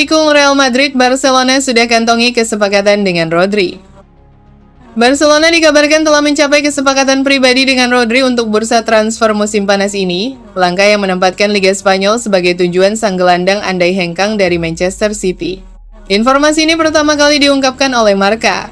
Ditikung Real Madrid, Barcelona sudah kantongi kesepakatan dengan Rodri. Barcelona dikabarkan telah mencapai kesepakatan pribadi dengan Rodri untuk bursa transfer musim panas ini, langkah yang menempatkan Liga Spanyol sebagai tujuan sang gelandang andai hengkang dari Manchester City. Informasi ini pertama kali diungkapkan oleh Marca.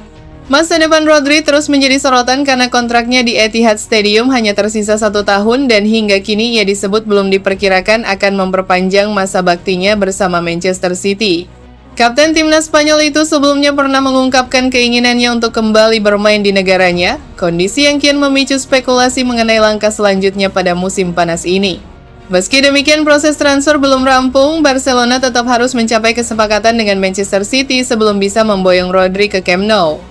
Masa depan Rodri terus menjadi sorotan karena kontraknya di Etihad Stadium hanya tersisa 1 tahun dan hingga kini ia disebut belum diperkirakan akan memperpanjang masa baktinya bersama Manchester City. Kapten timnas Spanyol itu sebelumnya pernah mengungkapkan keinginannya untuk kembali bermain di negaranya, kondisi yang kian memicu spekulasi mengenai langkah selanjutnya pada musim panas ini. Meski demikian, proses transfer belum rampung, Barcelona tetap harus mencapai kesepakatan dengan Manchester City sebelum bisa memboyong Rodri ke Camp Nou.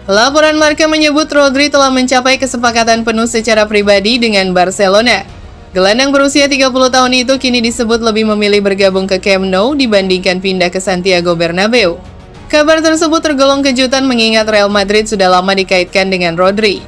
Laporan Marca menyebut Rodri telah mencapai kesepakatan penuh secara pribadi dengan Barcelona. Gelandang berusia 30 tahun itu kini disebut lebih memilih bergabung ke Camp Nou dibandingkan pindah ke Santiago Bernabeu. Kabar tersebut tergolong kejutan mengingat Real Madrid sudah lama dikaitkan dengan Rodri.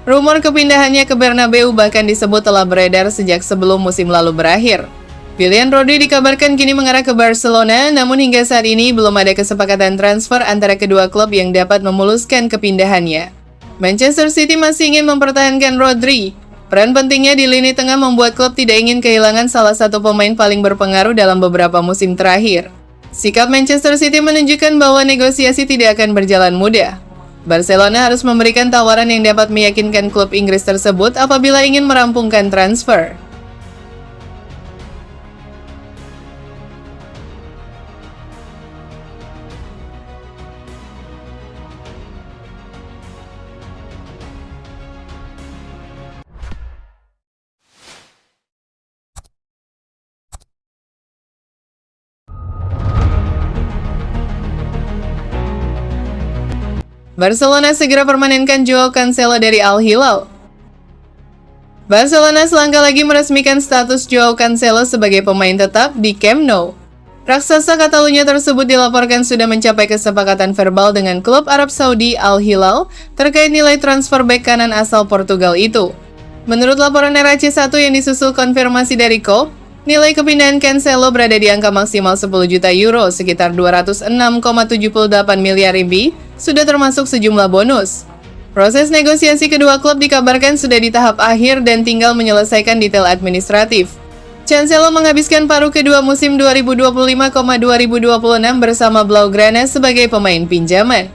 Rumor kepindahannya ke Bernabeu bahkan disebut telah beredar sejak sebelum musim lalu berakhir. Pilihan Rodri dikabarkan kini mengarah ke Barcelona, namun hingga saat ini belum ada kesepakatan transfer antara kedua klub yang dapat memuluskan kepindahannya. Manchester City masih ingin mempertahankan Rodri. Peran pentingnya di lini tengah membuat klub tidak ingin kehilangan salah satu pemain paling berpengaruh dalam beberapa musim terakhir. Sikap Manchester City menunjukkan bahwa negosiasi tidak akan berjalan mudah. Barcelona harus memberikan tawaran yang dapat meyakinkan klub Inggris tersebut apabila ingin merampungkan transfer. Barcelona segera permanenkan Joao Cancelo dari Al Hilal. Barcelona selangkah lagi meresmikan status Joao Cancelo sebagai pemain tetap di Camp Nou. Raksasa Catalunya tersebut dilaporkan sudah mencapai kesepakatan verbal dengan klub Arab Saudi Al Hilal terkait nilai transfer bek kanan asal Portugal itu. Menurut laporan RAC1 yang disusul konfirmasi dari KOP, nilai kepindahan Cancelo berada di angka maksimal 10 juta euro, sekitar 206,78 miliar lebih, sudah termasuk sejumlah bonus. Proses negosiasi kedua klub dikabarkan sudah di tahap akhir dan tinggal menyelesaikan detail administratif. Cancelo menghabiskan paruh kedua musim 2025-2026 bersama Blaugrana sebagai pemain pinjaman.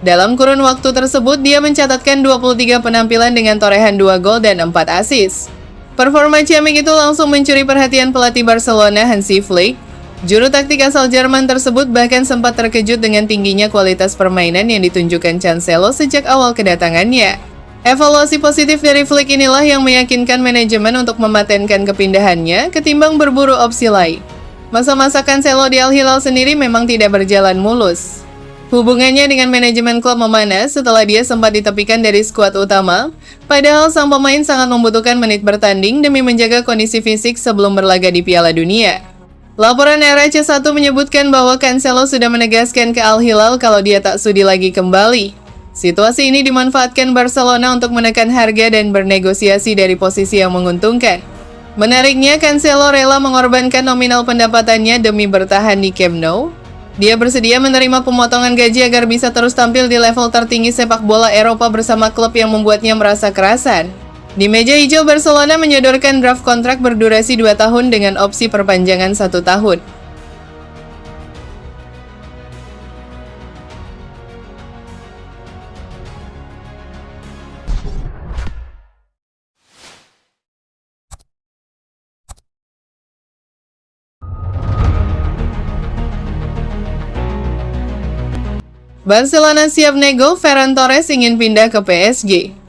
Dalam kurun waktu tersebut, dia mencatatkan 23 penampilan dengan torehan 2 gol dan 4 assist. Performa ciamik itu langsung mencuri perhatian pelatih Barcelona Hansi Flick. Juru taktik asal Jerman tersebut bahkan sempat terkejut dengan tingginya kualitas permainan yang ditunjukkan Cancelo sejak awal kedatangannya. Evaluasi positif dari Flick inilah yang meyakinkan manajemen untuk mematenkan kepindahannya ketimbang berburu opsi lain. Masa-masa Cancelo di Al Hilal sendiri memang tidak berjalan mulus. Hubungannya dengan manajemen klub memanas setelah dia sempat ditepikan dari skuad utama, padahal sang pemain sangat membutuhkan menit bertanding demi menjaga kondisi fisik sebelum berlaga di Piala Dunia. Laporan RAC1 menyebutkan bahwa Cancelo sudah menegaskan ke Al Hilal kalau dia tak sudi lagi kembali. Situasi ini dimanfaatkan Barcelona untuk menekan harga dan bernegosiasi dari posisi yang menguntungkan. Menariknya, Cancelo rela mengorbankan nominal pendapatannya demi bertahan di Camp Nou. Dia bersedia menerima pemotongan gaji agar bisa terus tampil di level tertinggi sepak bola Eropa bersama klub yang membuatnya merasa kerasan. Di meja hijau, Barcelona menyodorkan draft kontrak berdurasi 2 tahun dengan opsi perpanjangan 1 tahun. Barcelona siap nego, Ferran Torres ingin pindah ke PSG.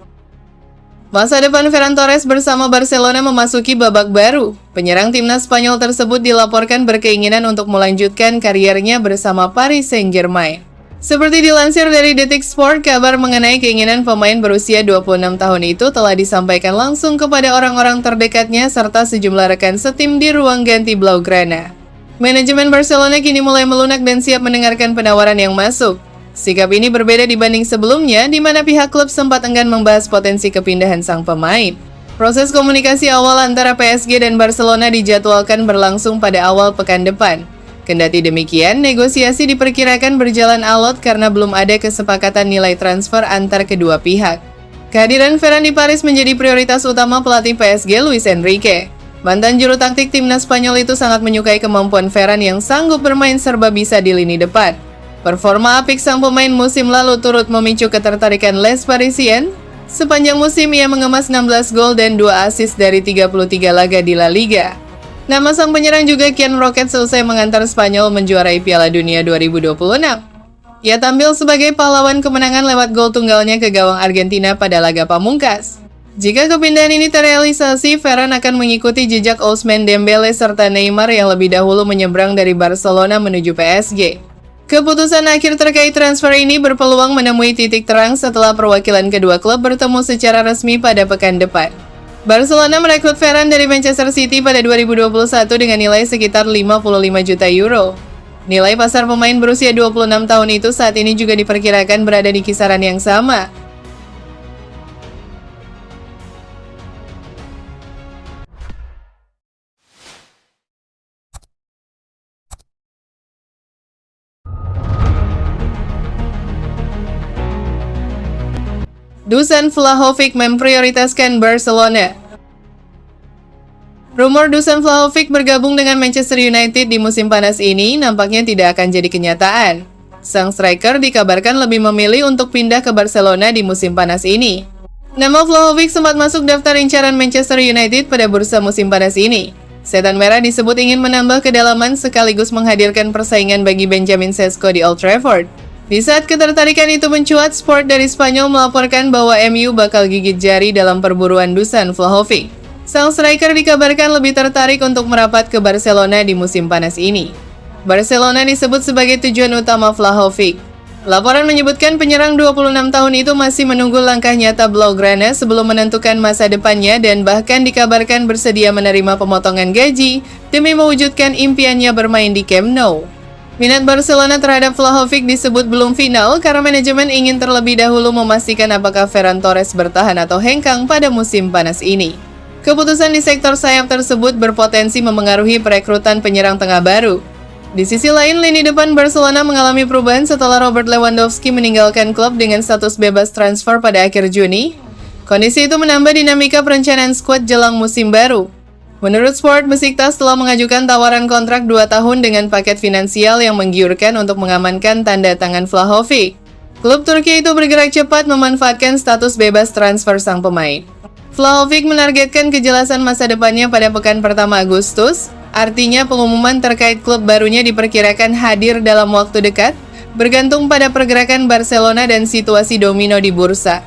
Masa depan Ferran Torres bersama Barcelona memasuki babak baru. Penyerang timnas Spanyol tersebut dilaporkan berkeinginan untuk melanjutkan kariernya bersama Paris Saint-Germain. Seperti dilansir dari Detik Sport, kabar mengenai keinginan pemain berusia 26 tahun itu telah disampaikan langsung kepada orang-orang terdekatnya serta sejumlah rekan setim di ruang ganti Blaugrana. Manajemen Barcelona kini mulai melunak dan siap mendengarkan penawaran yang masuk. Sikap ini berbeda dibanding sebelumnya, di mana pihak klub sempat enggan membahas potensi kepindahan sang pemain. Proses komunikasi awal antara PSG dan Barcelona dijadwalkan berlangsung pada awal pekan depan. Kendati demikian, negosiasi diperkirakan berjalan alot karena belum ada kesepakatan nilai transfer antar kedua pihak. Kehadiran Ferran di Paris menjadi prioritas utama pelatih PSG Luis Enrique. Mantan juru taktik timnas Spanyol itu sangat menyukai kemampuan Ferran yang sanggup bermain serba bisa di lini depan. Performa apik sang pemain musim lalu turut memicu ketertarikan Les Parisiens. Sepanjang musim ia mengemas 16 gol dan 2 assist dari 33 laga di La Liga. Nama sang penyerang juga kian meroket selesai mengantar Spanyol menjuarai Piala Dunia 2026. Ia tampil sebagai pahlawan kemenangan lewat gol tunggalnya ke gawang Argentina pada laga pamungkas. Jika kepindahan ini terrealisasi, Ferran akan mengikuti jejak Ousmane Dembele serta Neymar yang lebih dahulu menyeberang dari Barcelona menuju PSG. Keputusan akhir terkait transfer ini berpeluang menemui titik terang setelah perwakilan kedua klub bertemu secara resmi pada pekan depan. Barcelona merekrut Ferran dari Manchester City pada 2021 dengan nilai sekitar 55 juta euro. Nilai pasar pemain berusia 26 tahun itu saat ini juga diperkirakan berada di kisaran yang sama. Dusan Vlahovic memprioritaskan Barcelona. Rumor Dusan Vlahovic bergabung dengan Manchester United di musim panas ini nampaknya tidak akan jadi kenyataan. Sang striker dikabarkan lebih memilih untuk pindah ke Barcelona di musim panas ini. Nama Vlahovic sempat masuk daftar incaran Manchester United pada bursa musim panas ini. Setan Merah disebut ingin menambah kedalaman sekaligus menghadirkan persaingan bagi Benjamin Sesko di Old Trafford. Di saat ketertarikan itu mencuat, Sport dari Spanyol melaporkan bahwa MU bakal gigit jari dalam perburuan Dusan Vlahovic. Sang striker dikabarkan lebih tertarik untuk merapat ke Barcelona di musim panas ini. Barcelona disebut sebagai tujuan utama Vlahovic. Laporan menyebutkan penyerang 26 tahun itu masih menunggu langkah nyata Blaugrana sebelum menentukan masa depannya dan bahkan dikabarkan bersedia menerima pemotongan gaji demi mewujudkan impiannya bermain di Camp Nou. Minat Barcelona terhadap Vlahovic disebut belum final karena manajemen ingin terlebih dahulu memastikan apakah Ferran Torres bertahan atau hengkang pada musim panas ini. Keputusan di sektor sayap tersebut berpotensi memengaruhi perekrutan penyerang tengah baru. Di sisi lain, lini depan Barcelona mengalami perubahan setelah Robert Lewandowski meninggalkan klub dengan status bebas transfer pada akhir Juni. Kondisi itu menambah dinamika perencanaan skuad jelang musim baru. Menurut Sport, Besiktas telah mengajukan tawaran kontrak 2 tahun dengan paket finansial yang menggiurkan untuk mengamankan tanda tangan Vlahovic. Klub Turki itu bergerak cepat memanfaatkan status bebas transfer sang pemain. Vlahovic menargetkan kejelasan masa depannya pada pekan pertama Agustus, artinya pengumuman terkait klub barunya diperkirakan hadir dalam waktu dekat, bergantung pada pergerakan Barcelona dan situasi domino di bursa.